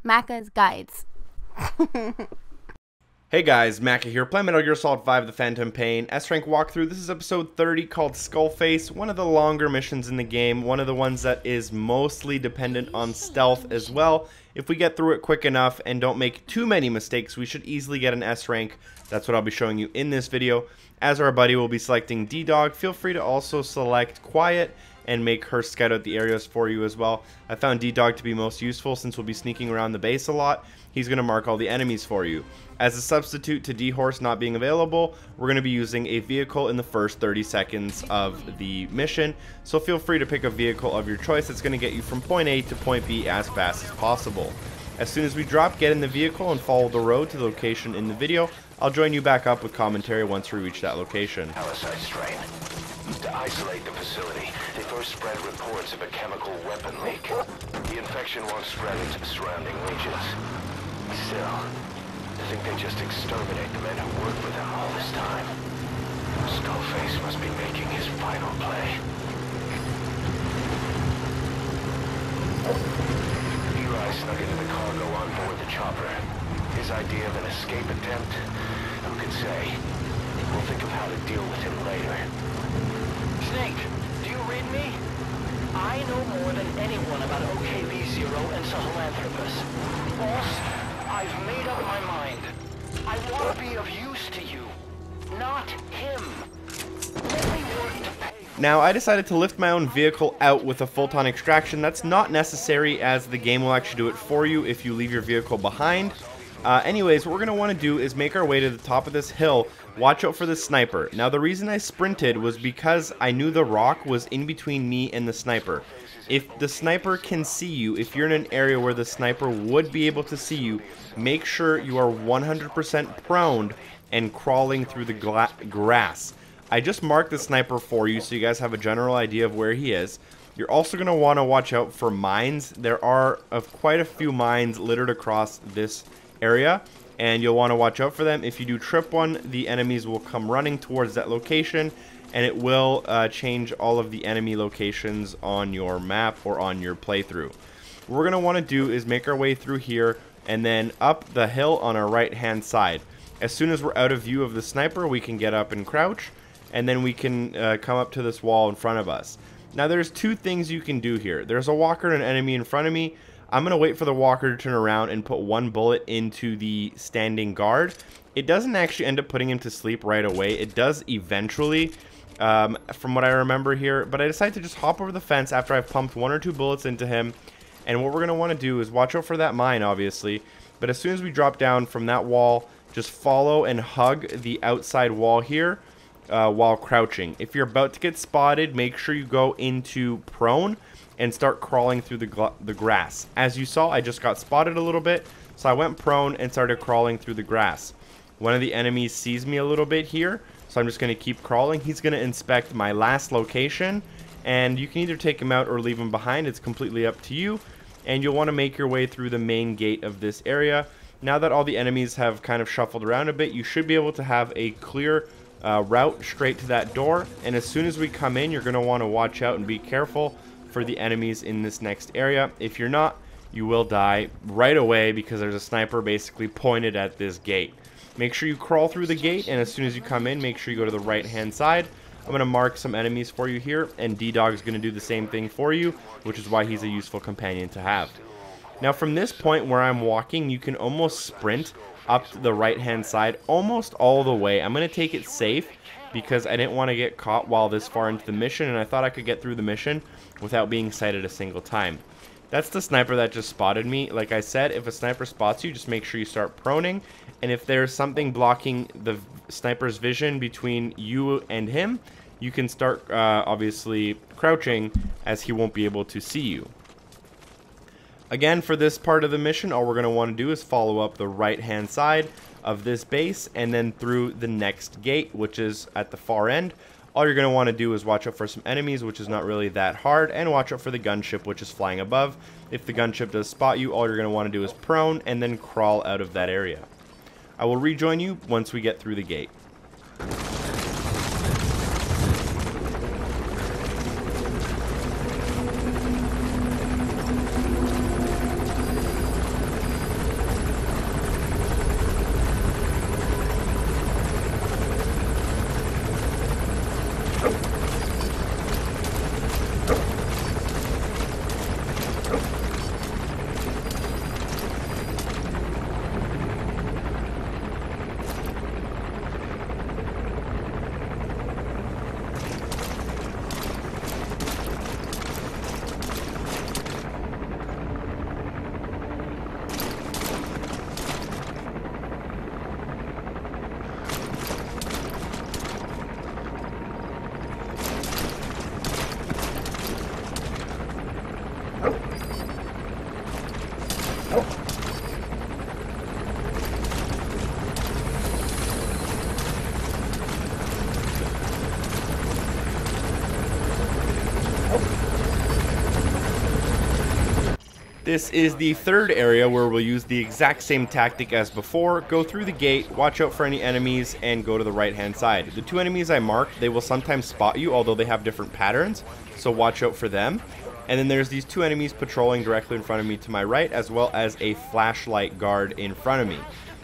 Macca's Guides. Hey guys, Macca here, playing Metal Gear Solid 5 The Phantom Pain, S-Rank walkthrough. This is episode 30 called Skullface, one of the longer missions in the game, one of the ones that is mostly dependent on stealth as well. If we get through it quick enough and don't make too many mistakes, we should easily get an S-Rank. That's what I'll be showing you in this video. As our buddy will be selecting D-Dog, feel free to also select Quiet and make her scout out the areas for you as well. I found D-Dog to be most useful since we'll be sneaking around the base a lot. He's going to mark all the enemies for you. As a substitute to D-Horse not being available, we're going to be using a vehicle in the first 30 seconds of the mission, so feel free to pick a vehicle of your choice that's going to get you from point A to point B as fast as possible. As soon as we drop, get in the vehicle and follow the road to the location in the video. I'll join you back up with commentary once we reach that location. Palisade strain. To isolate the facility, they first spread reports of a chemical weapon leak. The infection won't spread into the surrounding regions. Still, I think they just exterminate the men who worked for them all this time. Skullface must be making his final play. Eli snuck into the cargo on board the chopper. His idea of an escape attempt? Who could say? We'll think of how to deal with him later. Snake, do you read me? I know more than anyone about OKB-0 and Sahelanthropus. Boss, I've made up my mind. I want to be of use to you, not him. Let me work to pay. Now, I decided to lift my own vehicle out with a photon extraction. That's not necessary, as the game will actually do it for you if you leave your vehicle behind. Anyways, what we're going to want to do is make our way to the top of this hill. Watch out for the sniper. Now, the reason I sprinted was because I knew the rock was in between me and the sniper. If the sniper can see you, if you're in an area where the sniper would be able to see you, make sure you are 100% prone and crawling through the grass. I just marked the sniper for you so you guys have a general idea of where he is. You're also going to want to watch out for mines. There are quite a few mines littered across this area, and you'll want to watch out for them. If you do trip one, the enemies will come running towards that location, and it will change all of the enemy locations on your map or on your playthrough. What we're going to want to do is make our way through here and then up the hill on our right hand side. As soon as we're out of view of the sniper, we can get up and crouch, and then we can come up to this wall in front of us. Now, there's two things you can do here. There's a walker and an enemy in front of me. I'm going to wait for the walker to turn around and put one bullet into the standing guard. It doesn't actually end up putting him to sleep right away. It does eventually, from what I remember here. But I decided to just hop over the fence after I've pumped one or two bullets into him. And what we're going to want to do is watch out for that mine, obviously. But as soon as we drop down from that wall, just follow and hug the outside wall here while crouching. If you're about to get spotted, make sure you go into prone and start crawling through the grass. As you saw, I just got spotted a little bit, so I went prone and started crawling through the grass. One of the enemies sees me a little bit here, so I'm just going to keep crawling. He's going to inspect my last location, and you can either take him out or leave him behind. It's completely up to you, and you'll want to make your way through the main gate of this area. Now that all the enemies have kind of shuffled around a bit, you should be able to have a clear route straight to that door, and as soon as we come in, you're going to want to watch out and be careful for the enemies in this next area. If you're not, you will die right away because there's a sniper basically pointed at this gate. Make sure you crawl through the gate, and as soon as you come in, make sure you go to the right hand side. I'm going to mark some enemies for you here, and D-Dog is going to do the same thing for you, which is why he's a useful companion to have. Now, from this point where I'm walking, you can almost sprint up to the right hand side almost all the way. I'm going to take it safe because I didn't want to get caught while this far into the mission, and I thought I could get through the mission without being sighted a single time. That's the sniper that just spotted me. Like I said, if a sniper spots you, just make sure you start proning, and if there's something blocking the sniper's vision between you and him, you can start obviously crouching, as he won't be able to see you. Again, for this part of the mission, all we're going to want to do is follow up the right hand side of this base and then through the next gate, which is at the far end. All you're going to want to do is watch out for some enemies, which is not really that hard, and watch out for the gunship, which is flying above. If the gunship does spot you, all you're going to want to do is prone and then crawl out of that area. I will rejoin you once we get through the gate. This is the third area where we'll use the exact same tactic as before. Go through the gate, watch out for any enemies, and go to the right hand side. The two enemies I marked, they will sometimes spot you, although they have different patterns, so watch out for them. And then there's these two enemies patrolling directly in front of me to my right, as well as a flashlight guard in front of me.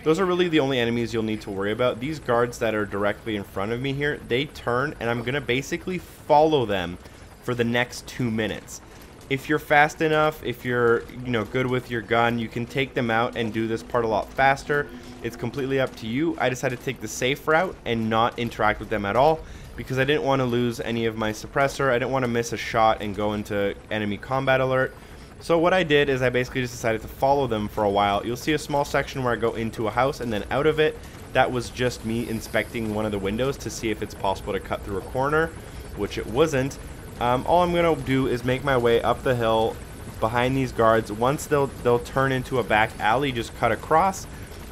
Those are really the only enemies you'll need to worry about. These guards that are directly in front of me here, they turn, and I'm going to basically follow them for the next 2 minutes. If you're fast enough, if you're good with your gun, you can take them out and do this part a lot faster. It's completely up to you. I decided to take the safe route and not interact with them at all because I didn't want to lose any of my suppressor. I didn't want to miss a shot and go into enemy combat alert. So what I did is I basically just decided to follow them for a while. You'll see a small section where I go into a house and then out of it. That was just me inspecting one of the windows to see if it's possible to cut through a corner, which it wasn't. All I'm going to do is make my way up the hill behind these guards. Once they'll turn into a back alley, just cut across,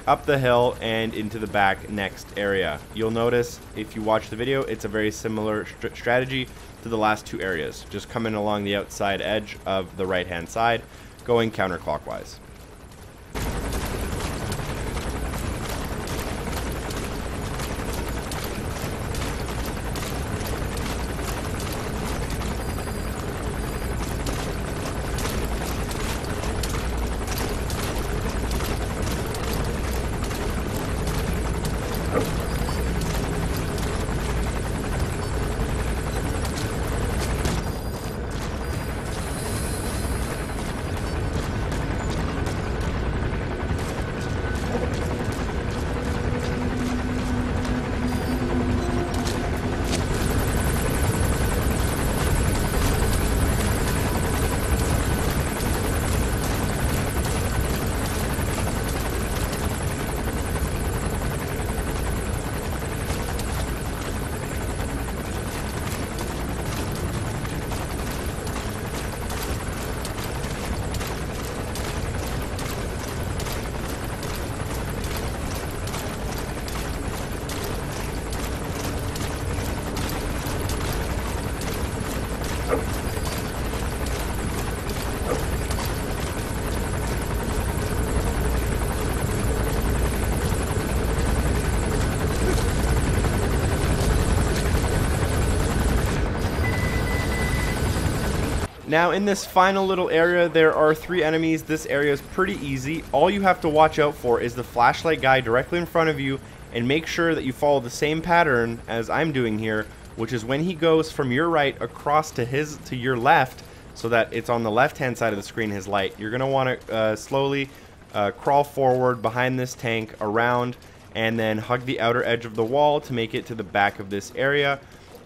up the hill, and into the back next area. You'll notice, if you watch the video, it's a very similar strategy to the last two areas. Just coming along the outside edge of the right-hand side, going counterclockwise. Now in this final little area, there are 3 enemies. This area is pretty easy. All you have to watch out for is the flashlight guy directly in front of you, and make sure that you follow the same pattern as I'm doing here, which is when he goes from your right across to your left, so that it's on the left hand side of the screen, his light. You're going to want to slowly crawl forward behind this tank, around, and then hug the outer edge of the wall to make it to the back of this area.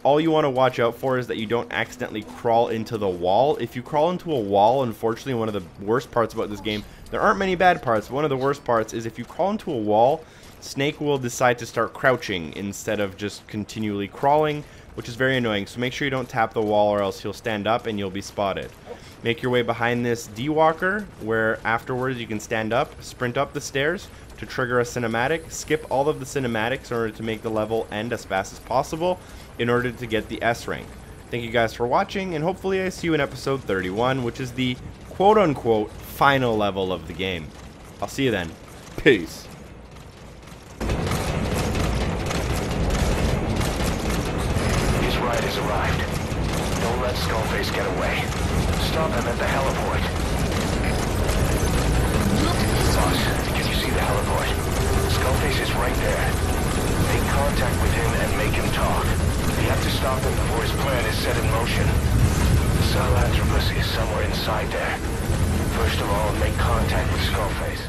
All you want to watch out for is that you don't accidentally crawl into the wall. If you crawl into a wall, unfortunately, one of the worst parts about this game, there aren't many bad parts, but one of the worst parts is if you crawl into a wall, Snake will decide to start crouching instead of just continually crawling, which is very annoying. So make sure you don't tap the wall or else he'll stand up and you'll be spotted. Make your way behind this D-Walker, where afterwards you can stand up, sprint up the stairs to trigger a cinematic, skip all of the cinematics in order to make the level end as fast as possible in order to get the S rank. Thank you guys for watching, and hopefully I see you in episode 31, which is the quote-unquote final level of the game. I'll see you then. Peace. His ride has arrived. Don't let Skullface get away. Stop him at the heliport. Boss, can you see the heliport? Skullface is right there. Make contact with him and make him talk. You have to stop him before his plan is set in motion. The Sahelanthropus is somewhere inside there. First of all, make contact with Skullface.